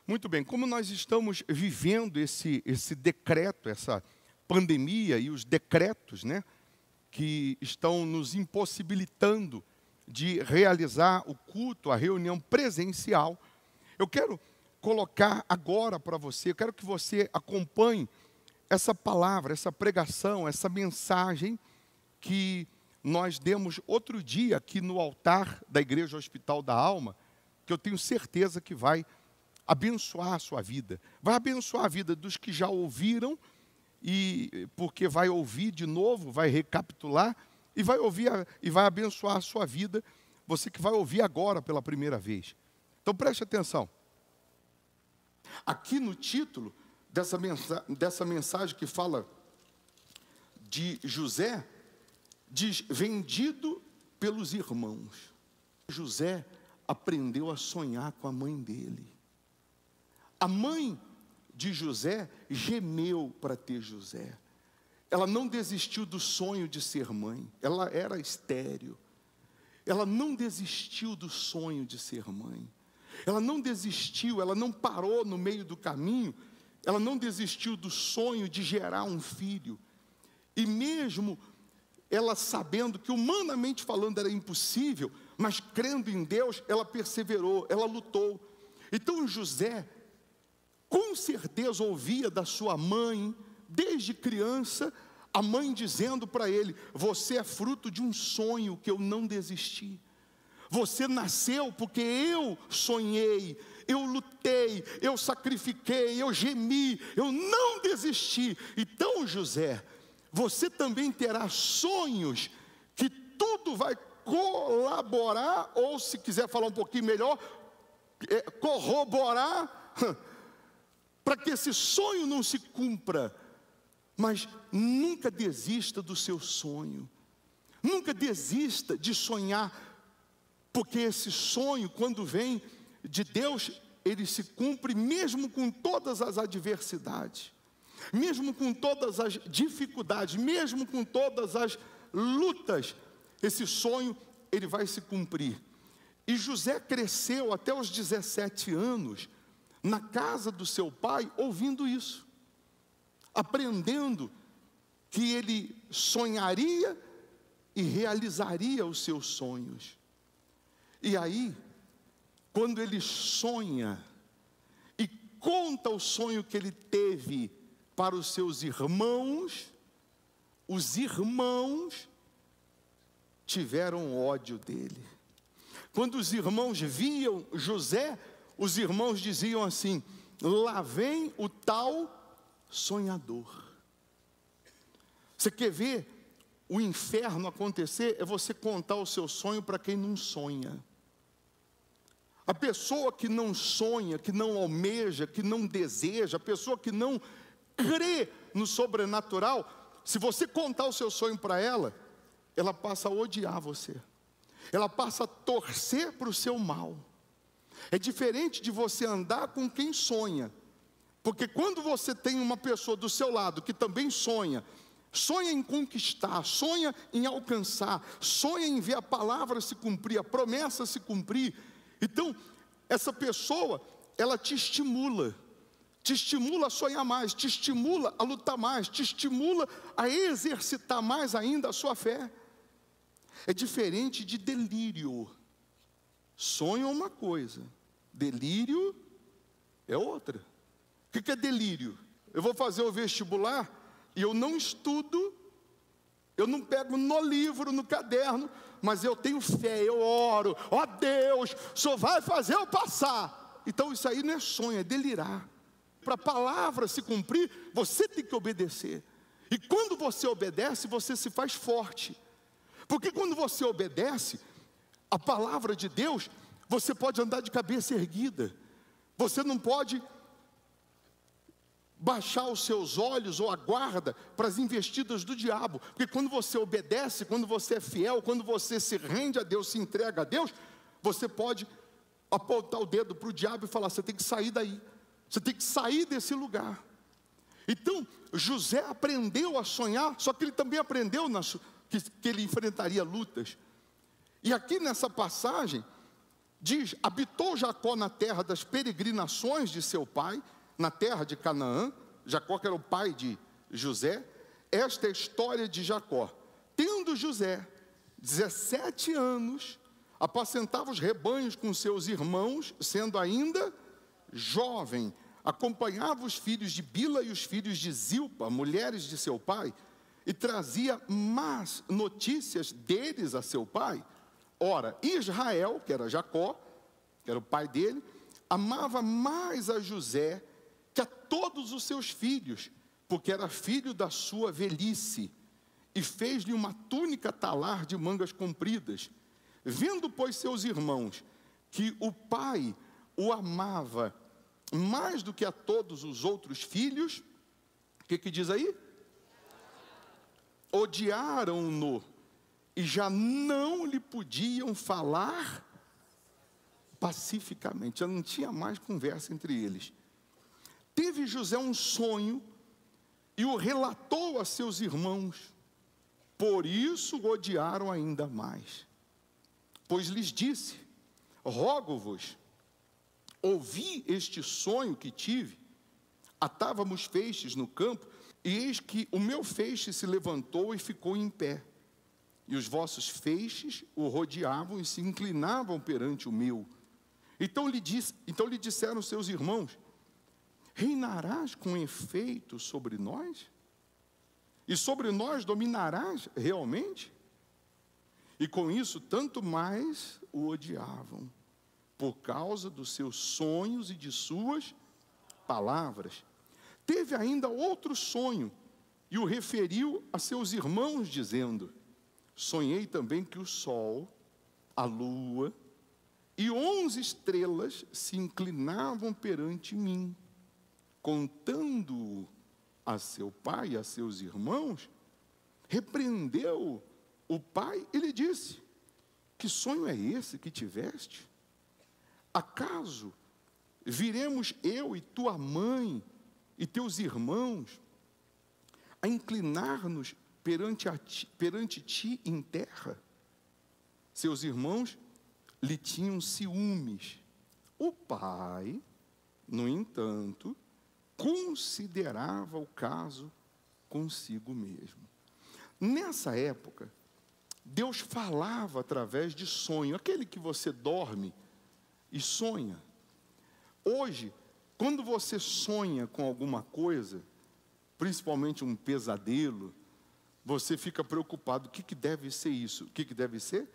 Muito bem, como nós estamos vivendo esse decreto, essa pandemia e os decretos, né, que estão nos impossibilitando de realizar o culto, a reunião presencial, eu quero colocar agora para você, eu quero que você acompanhe essa palavra, essa pregação, essa mensagem que nós demos outro dia aqui no altar da Igreja Hospital da Alma, que eu tenho certeza que vai abençoar a sua vida. Vai abençoar a vida dos que já ouviram, e porque vai ouvir de novo, vai recapitular, e vai ouvir e vai abençoar a sua vida, você que vai ouvir agora pela primeira vez. Então preste atenção. Aqui no título dessa mensagem que fala de José, diz: vendido pelos irmãos. José aprendeu a sonhar com a mãe dele. A mãe de José gemeu para ter José. Ela não desistiu do sonho de ser mãe. Ela era estéril. Ela não desistiu do sonho de ser mãe. Ela não desistiu, ela não parou no meio do caminho. Ela não desistiu do sonho de gerar um filho. E mesmo ela sabendo que humanamente falando era impossível, mas crendo em Deus, ela perseverou, ela lutou. Então José, com certeza ouvia da sua mãe, desde criança, a mãe dizendo para ele: você é fruto de um sonho que eu não desisti. Você nasceu porque eu sonhei, eu lutei, eu sacrifiquei, eu gemi, eu não desisti. Então José, você também terá sonhos que tudo vai colaborar, ou se quiser falar um pouquinho melhor, corroborar, para que esse sonho não se cumpra. Mas nunca desista do seu sonho. Nunca desista de sonhar, porque esse sonho, quando vem de Deus, ele se cumpre mesmo com todas as adversidades, mesmo com todas as dificuldades, mesmo com todas as lutas. Esse sonho, ele vai se cumprir. E José cresceu até os 17 anos, na casa do seu pai, ouvindo isso, aprendendo que ele sonharia e realizaria os seus sonhos. E aí, quando ele sonha e conta o sonho que ele teve para os seus irmãos, os irmãos tiveram ódio dele. Quando os irmãos viam José, os irmãos diziam assim: lá vem o tal sonhador. Você quer ver o inferno acontecer? É você contar o seu sonho para quem não sonha. A pessoa que não sonha, que não almeja, que não deseja, a pessoa que não crê no sobrenatural, se você contar o seu sonho para ela, ela passa a odiar você. Ela passa a torcer para o seu mal. É diferente de você andar com quem sonha. Porque quando você tem uma pessoa do seu lado que também sonha, sonha em conquistar, sonha em alcançar, sonha em ver a palavra se cumprir, a promessa se cumprir, então essa pessoa, ela te estimula a sonhar mais, te estimula a lutar mais, te estimula a exercitar mais ainda a sua fé. É diferente de delírio. Sonho é uma coisa, delírio é outra. O que é delírio? Eu vou fazer o vestibular e eu não estudo, eu não pego no livro, no caderno, mas eu tenho fé, eu oro: ó Deus, o Senhor vai fazer eu passar. Então isso aí não é sonho, é delirar. Para a palavra se cumprir, você tem que obedecer. E quando você obedece, você se faz forte. Porque quando você obedece a palavra de Deus, você pode andar de cabeça erguida. Você não pode baixar os seus olhos ou a guarda para as investidas do diabo. Porque quando você obedece, quando você é fiel, quando você se rende a Deus, se entrega a Deus, você pode apontar o dedo para o diabo e falar: você tem que sair daí, você tem que sair desse lugar. Então José aprendeu a sonhar, só que ele também aprendeu que ele enfrentaria lutas. E aqui nessa passagem, Diz: habitou Jacó na terra das peregrinações de seu pai, na terra de Canaã. Jacó, que era o pai de José. Esta é a história de Jacó. Tendo José 17 anos, apacentava os rebanhos com seus irmãos, sendo ainda jovem. Acompanhava os filhos de Bila e os filhos de Zilpa, mulheres de seu pai, e trazia más notícias deles a seu pai. Ora, Israel, que era Jacó, que era o pai dele, amava mais a José que a todos os seus filhos, porque era filho da sua velhice, e fez-lhe uma túnica talar de mangas compridas. Vendo, pois, seus irmãos que o pai o amava mais do que a todos os outros filhos, o que diz aí? Odiaram-no e já não lhe podiam falar pacificamente, já não tinha mais conversa entre eles. Teve José um sonho e o relatou a seus irmãos, por isso o odiaram ainda mais. Pois lhes disse: rogo-vos, ouvi este sonho que tive. Atávamos feixes no campo, e eis que o meu feixe se levantou e ficou em pé. E os vossos feixes o rodeavam e se inclinavam perante o meu. Então lhe disseram seus irmãos: reinarás com efeito sobre nós? E sobre nós dominarás realmente? E com isso, tanto mais o odiavam, por causa dos seus sonhos e de suas palavras. Teve ainda outro sonho, e o referiu a seus irmãos, dizendo: sonhei também que o sol, a lua e 11 estrelas se inclinavam perante mim. Contando a seu pai e a seus irmãos, repreendeu o pai e lhe disse: que sonho é esse que tiveste? Acaso viremos eu e tua mãe e teus irmãos a inclinar-nos perante ti em terra? Seus irmãos lhe tinham ciúmes. O pai, no entanto, considerava o caso consigo mesmo. Nessa época, Deus falava através de sonho, aquele que você dorme e sonha. Hoje, quando você sonha com alguma coisa, principalmente um pesadelo, você fica preocupado: o que deve ser isso? O que deve ser?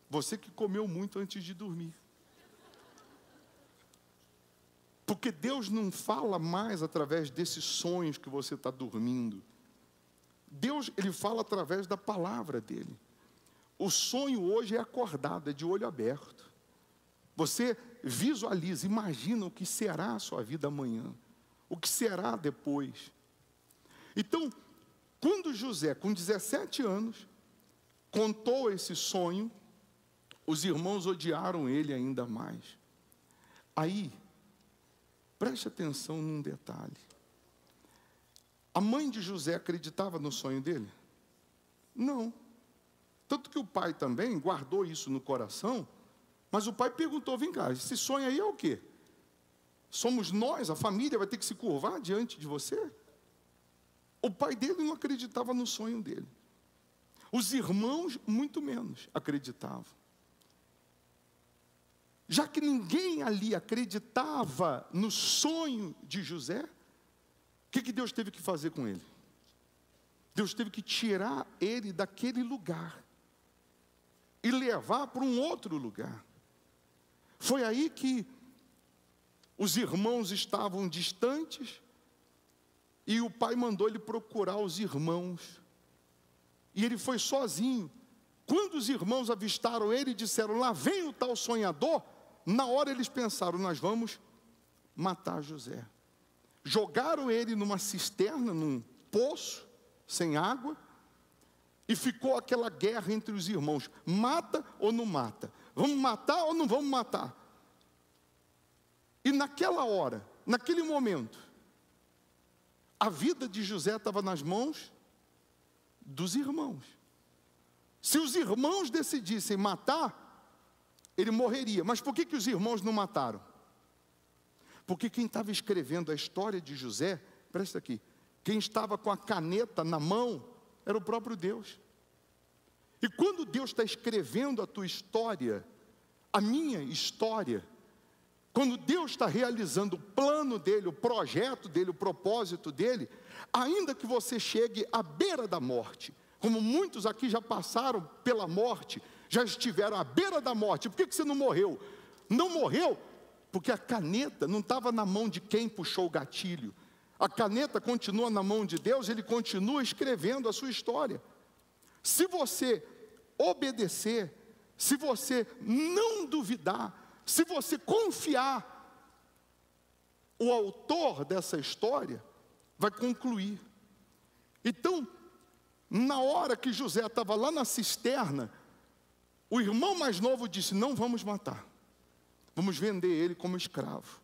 Você que comeu muito antes de dormir. Porque Deus não fala mais através desses sonhos que você está dormindo. Deus, Ele fala através da palavra dEle. O sonho hoje é acordado, é de olho aberto. Você visualiza, imagina o que será a sua vida amanhã, o que será depois. Então, quando José, com 17 anos, contou esse sonho, os irmãos odiaram ele ainda mais. Aí, preste atenção num detalhe. A mãe de José acreditava no sonho dele? Não. Tanto que o pai também guardou isso no coração, mas o pai perguntou: vem cá, esse sonho aí é o quê? Somos nós, a família vai ter que se curvar diante de você? O pai dele não acreditava no sonho dele. Os irmãos, muito menos, acreditavam. Já que ninguém ali acreditava no sonho de José, o que Deus teve que fazer com ele? Deus teve que tirar ele daquele lugar e levar para um outro lugar. Foi aí que os irmãos estavam distantes e o pai mandou ele procurar os irmãos. E ele foi sozinho. Quando os irmãos avistaram ele e disseram: lá vem o tal sonhador, na hora eles pensaram: nós vamos matar José. Jogaram ele numa cisterna, num poço, sem água, e ficou aquela guerra entre os irmãos: mata ou não mata? Vamos matar ou não vamos matar? E naquela hora, naquele momento, a vida de José estava nas mãos dos irmãos. Se os irmãos decidissem matar, ele morreria. Mas por que os irmãos não mataram? Porque quem estava escrevendo a história de José, presta aqui, quem estava com a caneta na mão era o próprio Deus. E quando Deus está escrevendo a tua história, a minha história, quando Deus está realizando o plano dele, o projeto dele, o propósito dele, ainda que você chegue à beira da morte, como muitos aqui já passaram pela morte, já estiveram à beira da morte, por que você não morreu? Não morreu porque a caneta não estava na mão de quem puxou o gatilho. A caneta continua na mão de Deus, ele continua escrevendo a sua história. Se você obedecer, se você não duvidar, se você confiar, o autor dessa história vai concluir. Então, na hora que José estava lá na cisterna, o irmão mais novo disse: não vamos matar, vamos vender ele como escravo.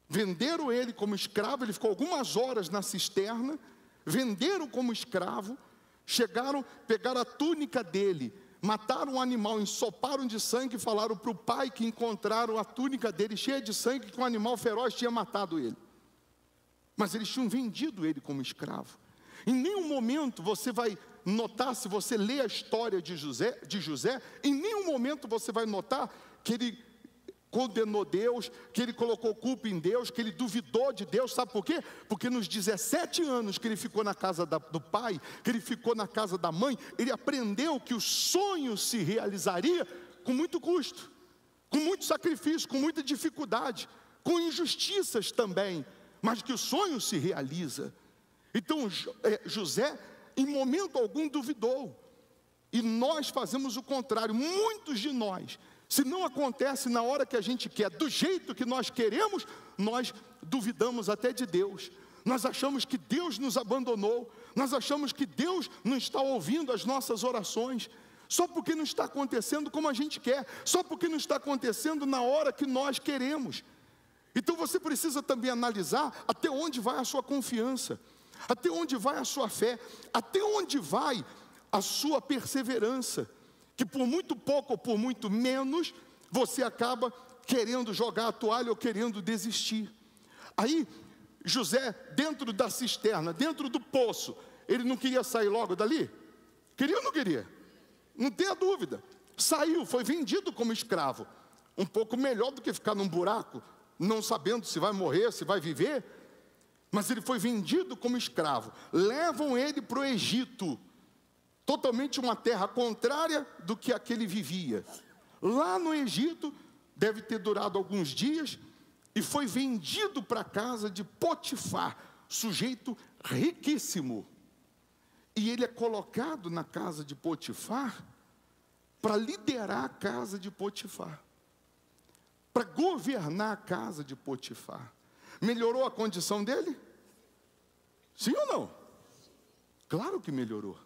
Venderam ele como escravo, ele ficou algumas horas na cisterna, venderam como escravo, chegaram, pegaram a túnica dele, mataram um animal, ensoparam de sangue e falaram para o pai que encontraram a túnica dele cheia de sangue, que um animal feroz tinha matado ele. Mas eles tinham vendido ele como escravo. Em nenhum momento você vai notar, se você lê a história de José, em nenhum momento você vai notar que ele condenou Deus, que ele colocou culpa em Deus, que ele duvidou de Deus. Sabe por quê? Porque nos 17 anos que ele ficou na casa do pai, que ele ficou na casa da mãe, ele aprendeu que o sonho se realizaria com muito custo, com muito sacrifício, com muita dificuldade, com injustiças também, mas que o sonho se realiza. Então José em momento algum duvidou, e nós fazemos o contrário. Muitos de nós, se não acontece na hora que a gente quer, do jeito que nós queremos, nós duvidamos até de Deus. Nós achamos que Deus nos abandonou, nós achamos que Deus não está ouvindo as nossas orações, só porque não está acontecendo como a gente quer, só porque não está acontecendo na hora que nós queremos. Então você precisa também analisar até onde vai a sua confiança, até onde vai a sua fé, até onde vai a sua perseverança, que por muito pouco ou por muito menos, você acaba querendo jogar a toalha ou querendo desistir. Aí, José, dentro da cisterna, dentro do poço, ele não queria sair logo dali? Queria ou não queria? Não tenha dúvida. Saiu, foi vendido como escravo. Um pouco melhor do que ficar num buraco, não sabendo se vai morrer, se vai viver. Mas ele foi vendido como escravo. Levam ele para o Egito, totalmente uma terra contrária do que aquele vivia. Lá no Egito, deve ter durado alguns dias, e foi vendido para a casa de Potifar, sujeito riquíssimo. E ele é colocado na casa de Potifar, para liderar a casa de Potifar, para governar a casa de Potifar. Melhorou a condição dele? Sim ou não? Claro que melhorou.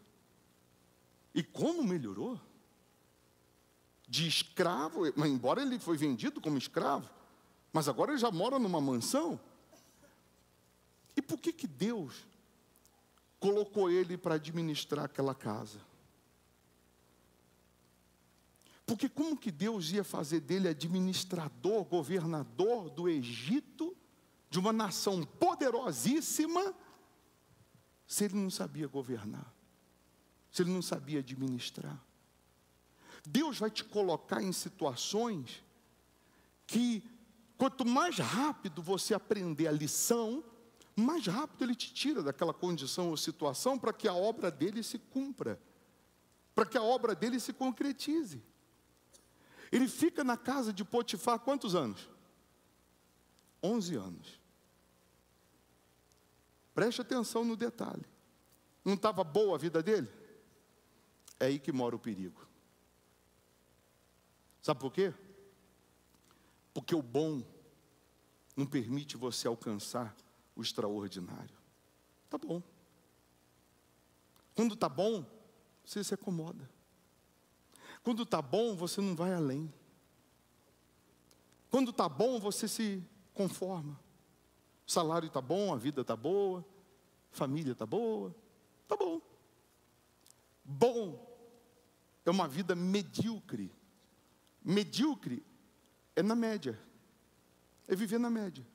E como melhorou? De escravo, embora ele foi vendido como escravo, mas agora ele já mora numa mansão. E por que Deus colocou ele para administrar aquela casa? Porque como que Deus ia fazer dele administrador, governador do Egito, de uma nação poderosíssima, se ele não sabia governar, se ele não sabia administrar? Deus vai te colocar em situações que, quanto mais rápido você aprender a lição, mais rápido ele te tira daquela condição ou situação, para que a obra dele se cumpra, para que a obra dele se concretize. Ele fica na casa de Potifar quantos anos? 11 anos. Preste atenção no detalhe. Não estava boa a vida dele? É aí que mora o perigo. Sabe por quê? Porque o bom não permite você alcançar o extraordinário. Tá bom. Quando tá bom, você se acomoda. Quando tá bom, você não vai além. Quando tá bom, você se conforma. O salário tá bom, a vida tá boa, a família tá boa, tá bom. Bom é uma vida medíocre. Medíocre é na média, é viver na média.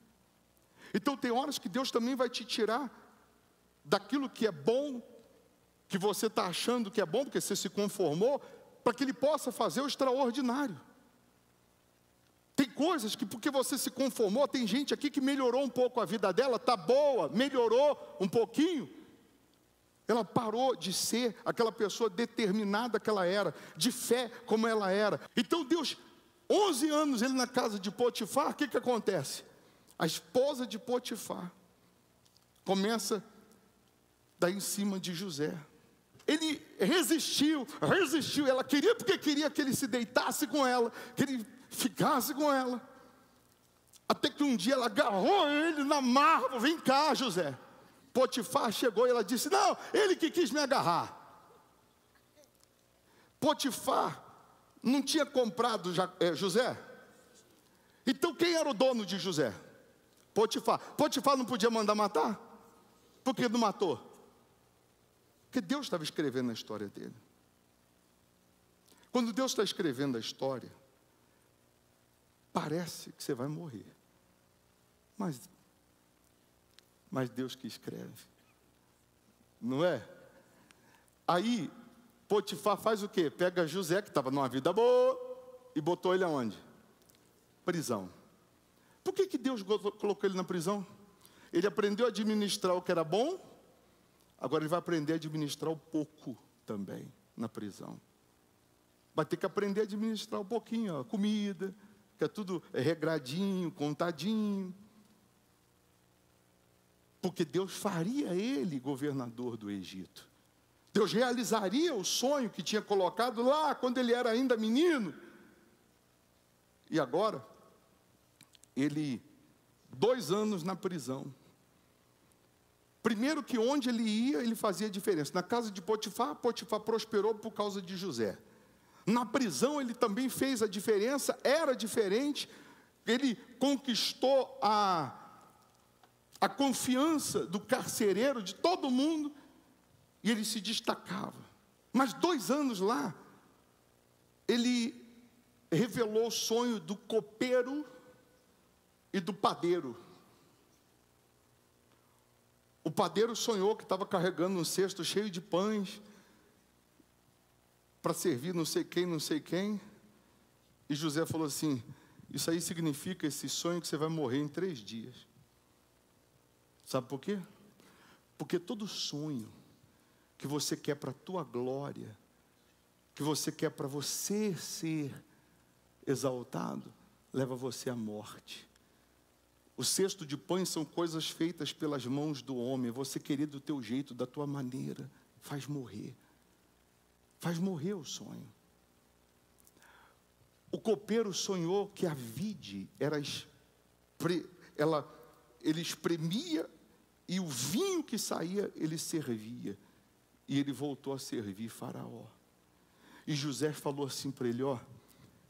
Então tem horas que Deus também vai te tirar daquilo que é bom, que você está achando que é bom, porque você se conformou, para que Ele possa fazer o extraordinário. Tem coisas que porque você se conformou, tem gente aqui que melhorou um pouco a vida dela, está boa, melhorou um pouquinho, ela parou de ser aquela pessoa determinada que ela era, de fé como ela era. Então Deus, 11 anos ele na casa de Potifar, o que acontece? A esposa de Potifar começa a dar em cima de José. Ele resistiu, ela queria porque queria que ele se deitasse com ela, que ele ficasse com ela. Até que um dia ela agarrou ele na marra, vem cá José. Potifar chegou e ela disse, não, ele que quis me agarrar. Potifar não tinha comprado José? Então quem era o dono de José? Potifar. Potifar não podia mandar matar? Por que não matou? Porque Deus estava escrevendo a história dele. Quando Deus está escrevendo a história, parece que você vai morrer. Mas Deus que escreve. Não é? Aí, Potifar faz o quê? Pega José, que estava numa vida boa, e botou ele aonde? Prisão. Por que Deus colocou ele na prisão? Ele aprendeu a administrar o que era bom, agora ele vai aprender a administrar o pouco também na prisão. Vai ter que aprender a administrar um pouquinho, a comida, que é tudo regradinho, contadinho. Porque Deus faria ele governador do Egito. Deus realizaria o sonho que tinha colocado lá, quando ele era ainda menino. E agora, ele, 2 anos na prisão. Primeiro que onde ele ia, ele fazia diferença. Na casa de Potifar, Potifar prosperou por causa de José. Na prisão ele também fez a diferença, era diferente. Ele conquistou a confiança do carcereiro, de todo mundo, e ele se destacava. Mas 2 anos lá, ele revelou o sonho do copeiro e do padeiro. O padeiro sonhou que estava carregando um cesto cheio de pães para servir não sei quem. E José falou assim, isso aí significa esse sonho que você vai morrer em 3 dias. Sabe por quê? Porque todo sonho que você quer para a tua glória, que você quer para você ser exaltado, leva você à morte. O cesto de pães são coisas feitas pelas mãos do homem. Você querer do teu jeito, da tua maneira, faz morrer. Faz morrer o sonho. O copeiro sonhou que a vide ele espremia e o vinho que saía, ele servia. E ele voltou a servir Faraó. E José falou assim para ele,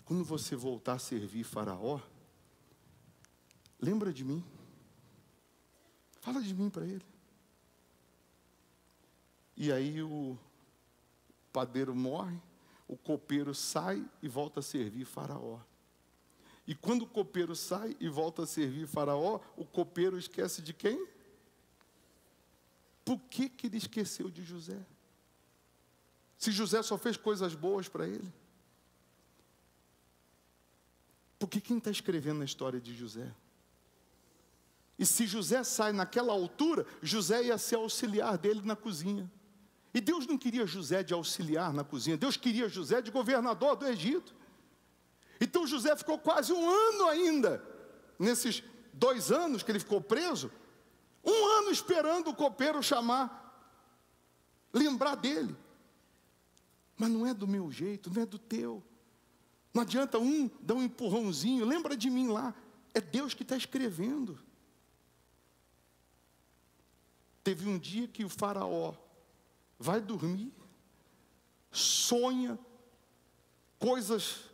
quando você voltar a servir Faraó, lembra de mim. Fala de mim para ele. E aí o padeiro morre, o copeiro sai e volta a servir Faraó. E quando o copeiro sai e volta a servir Faraó, o copeiro esquece de quem? Por que ele esqueceu de José? Se José só fez coisas boas para ele. Porque quem está escrevendo a história de José? E se José sai naquela altura, José ia ser auxiliar dele na cozinha. E Deus não queria José de auxiliar na cozinha, Deus queria José de governador do Egito. Então José ficou quase 1 ano ainda, nesses 2 anos que ele ficou preso, 1 ano esperando o copeiro chamar, lembrar dele. Mas não é do meu jeito, não é do teu. Não adianta dar um empurrãozinho, lembra de mim lá. É Deus que está escrevendo. Teve um dia que o faraó vai dormir, sonha coisas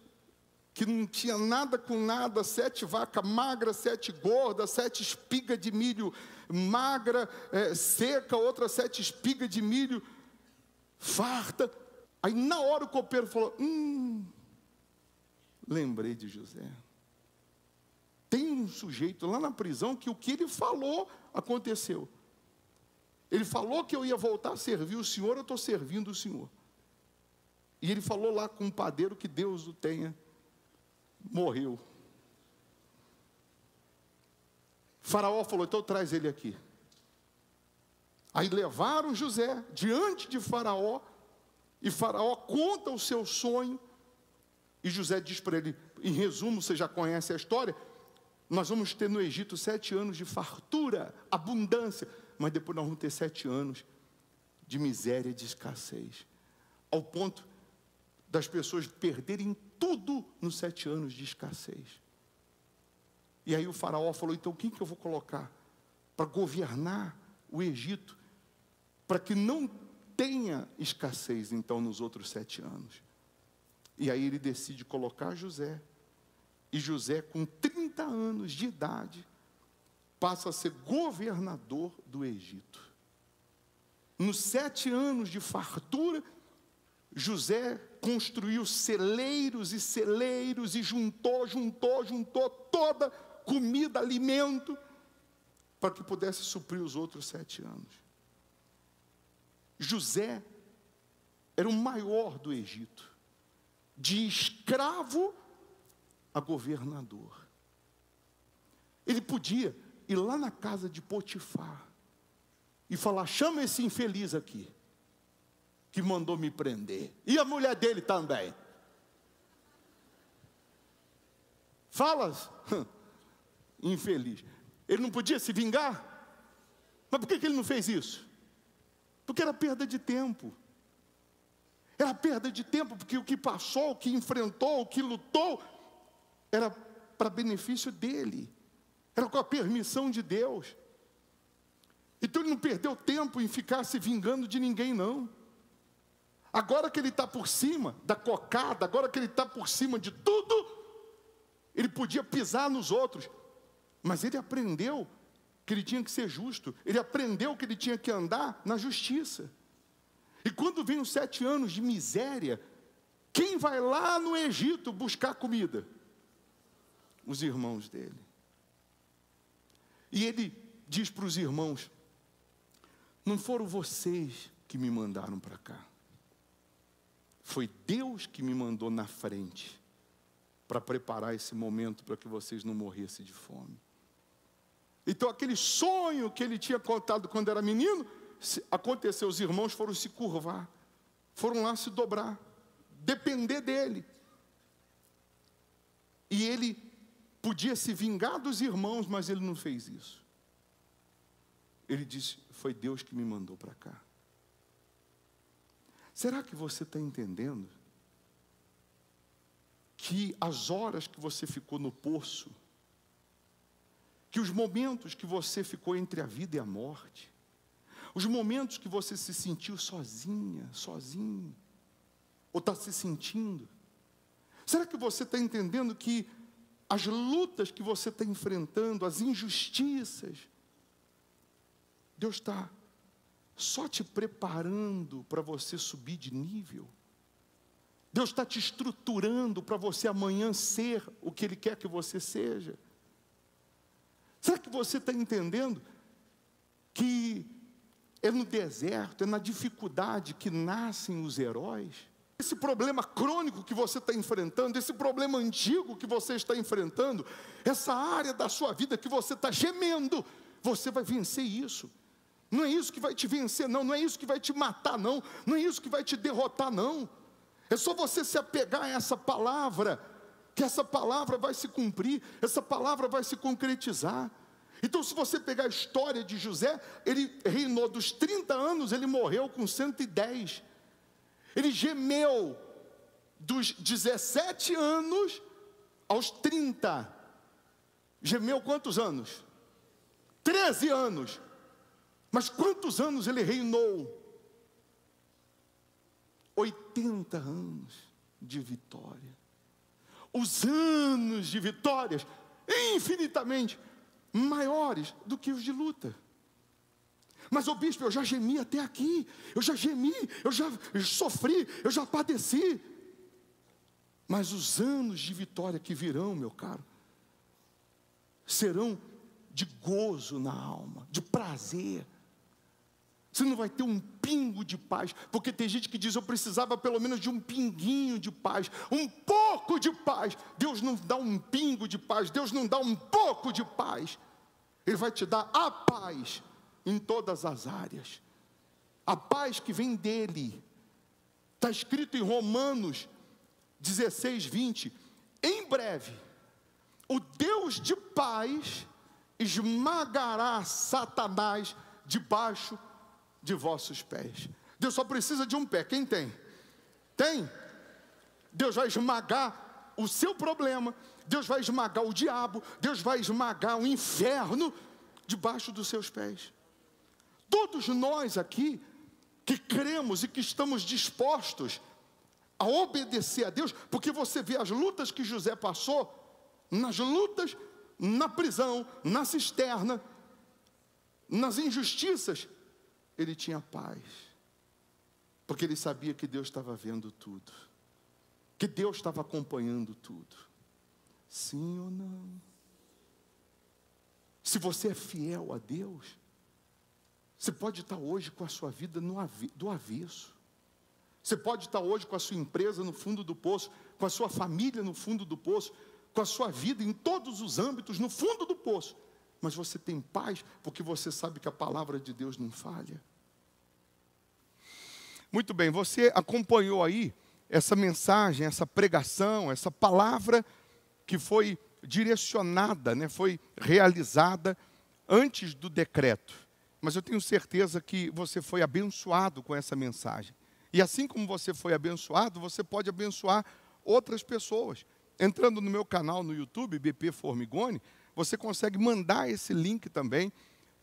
que não tinha nada com nada, 7 vacas magras, 7 gordas, 7 espigas de milho magra, seca, outra 7 espigas de milho farta. Aí na hora o copeiro falou, lembrei de José. Tem um sujeito lá na prisão que o que ele falou aconteceu. Ele falou que eu ia voltar a servir o Senhor, eu estou servindo o Senhor. E ele falou lá com um padeiro que Deus o tenha, morreu. Faraó falou, então traz ele aqui. Aí levaram José diante de Faraó, e Faraó conta o seu sonho, e José diz para ele, em resumo, você já conhece a história, nós vamos ter no Egito 7 anos de fartura, abundância, mas depois nós vamos ter 7 anos de miséria e de escassez, ao ponto das pessoas perderem tudo nos 7 anos de escassez. E aí o faraó falou, então quem que eu vou colocar para governar o Egito, para que não tenha escassez então nos outros 7 anos? E aí ele decide colocar José, e José com 30 anos de idade, passa a ser governador do Egito. Nos 7 anos de fartura, José construiu celeiros e celeiros, e juntou toda comida, alimento, para que pudesse suprir os outros 7 anos. José era o maior do Egito, de escravo a governador. Ele podia ir lá na casa de Potifar e falar, chama esse infeliz aqui, que mandou me prender, e a mulher dele também. Fala, infeliz. Ele não podia se vingar? Mas por que ele não fez isso? Porque era perda de tempo. Era perda de tempo, porque o que passou, o que enfrentou, o que lutou, era para benefício dele. Era com a permissão de Deus. Então ele não perdeu tempo em ficar se vingando de ninguém, não. Agora que ele está por cima da cocada, agora que ele está por cima de tudo, ele podia pisar nos outros, mas ele aprendeu que ele tinha que ser justo, ele aprendeu que ele tinha que andar na justiça. E quando vem os 7 anos de miséria, quem vai lá no Egito buscar comida? Os irmãos dele. E ele diz para os irmãos, não foram vocês que me mandaram para cá. Foi Deus que me mandou na frente para preparar esse momento para que vocês não morressem de fome. Então aquele sonho que ele tinha contado quando era menino, aconteceu, os irmãos foram se curvar, foram lá se dobrar, depender dele. E ele podia se vingar dos irmãos, mas ele não fez isso. Ele disse, foi Deus que me mandou para cá. Será que você está entendendo que as horas que você ficou no poço, que os momentos que você ficou entre a vida e a morte, os momentos que você se sentiu sozinha, sozinho, ou está se sentindo, será que você está entendendo que as lutas que você está enfrentando, as injustiças, Deus está só te preparando para você subir de nível? Deus está te estruturando para você amanhã ser o que Ele quer que você seja? Será que você está entendendo que é no deserto, é na dificuldade que nascem os heróis? Esse problema crônico que você está enfrentando, esse problema antigo que você está enfrentando, essa área da sua vida que você está gemendo, você vai vencer isso. Não é isso que vai te vencer, não. Não é isso que vai te matar, não. Não é isso que vai te derrotar, não. É só você se apegar a essa palavra, que essa palavra vai se cumprir, essa palavra vai se concretizar. Então, se você pegar a história de José, ele reinou dos 30 anos, ele morreu com 110. Ele gemeu dos 17 anos aos 30. Gemeu quantos anos? 13 anos. Mas quantos anos ele reinou? 80 anos de vitória. Os anos de vitórias infinitamente maiores do que os de luta. Mas, ô bispo, eu já gemi até aqui, eu já gemi, eu já sofri, eu já padeci. Mas os anos de vitória que virão, meu caro, serão de gozo na alma, de prazer. Você não vai ter um pingo de paz, porque tem gente que diz, eu precisava pelo menos de um pinguinho de paz, um pouco de paz. Deus não dá um pingo de paz, Deus não dá um pouco de paz. Ele vai te dar a paz em todas as áreas. A paz que vem dele. Está escrito em Romanos 16, 20. Em breve, o Deus de paz esmagará Satanás debaixo de vossos pés. Deus só precisa de um pé. Quem tem? Tem? Deus vai esmagar o seu problema. Deus vai esmagar o diabo. Deus vai esmagar o inferno debaixo dos seus pés. Todos nós aqui que cremos e que estamos dispostos a obedecer a Deus, porque você vê as lutas que José passou, nas lutas, na prisão, na cisterna, nas injustiças, ele tinha paz, porque ele sabia que Deus estava vendo tudo, que Deus estava acompanhando tudo. Sim ou não? Se você é fiel a Deus, você pode estar hoje com a sua vida do avesso. Você pode estar hoje com a sua empresa no fundo do poço, com a sua família no fundo do poço, com a sua vida em todos os âmbitos no fundo do poço. Mas você tem paz porque você sabe que a palavra de Deus não falha. Muito bem, você acompanhou aí essa mensagem, essa pregação, essa palavra que foi direcionada, né, foi realizada antes do decreto. Mas eu tenho certeza que você foi abençoado com essa mensagem. E assim como você foi abençoado, você pode abençoar outras pessoas. Entrando no meu canal no YouTube, BP Formigoni, você consegue mandar esse link também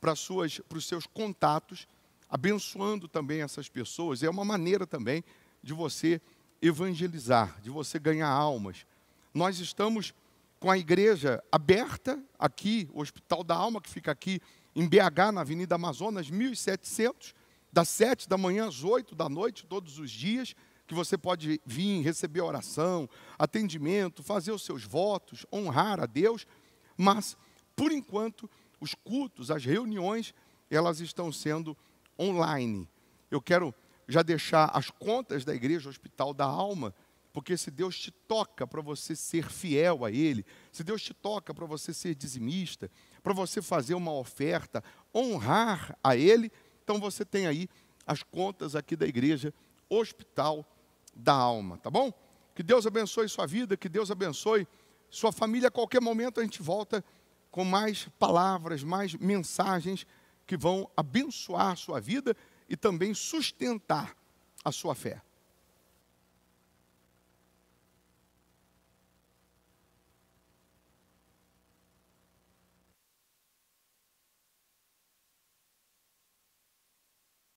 para os seus contatos, abençoando também essas pessoas. É uma maneira também de você evangelizar, de você ganhar almas. Nós estamos com a igreja aberta aqui, o Hospital da Alma, que fica aqui em BH, na Avenida Amazonas, 1700, das 7 da manhã às 8 da noite, todos os dias, que você pode vir, receber oração, atendimento, fazer os seus votos, honrar a Deus. Mas, por enquanto, os cultos, as reuniões, elas estão sendo online. Eu quero já deixar as contas da Igreja Hospital da Alma, porque se Deus te toca para você ser fiel a Ele, se Deus te toca para você ser dizimista, para você fazer uma oferta, honrar a Ele, então você tem aí as contas aqui da Igreja Hospital da Alma, tá bom? Que Deus abençoe sua vida, que Deus abençoe sua família. A qualquer momento a gente volta com mais palavras, mais mensagens que vão abençoar a sua vida e também sustentar a sua fé.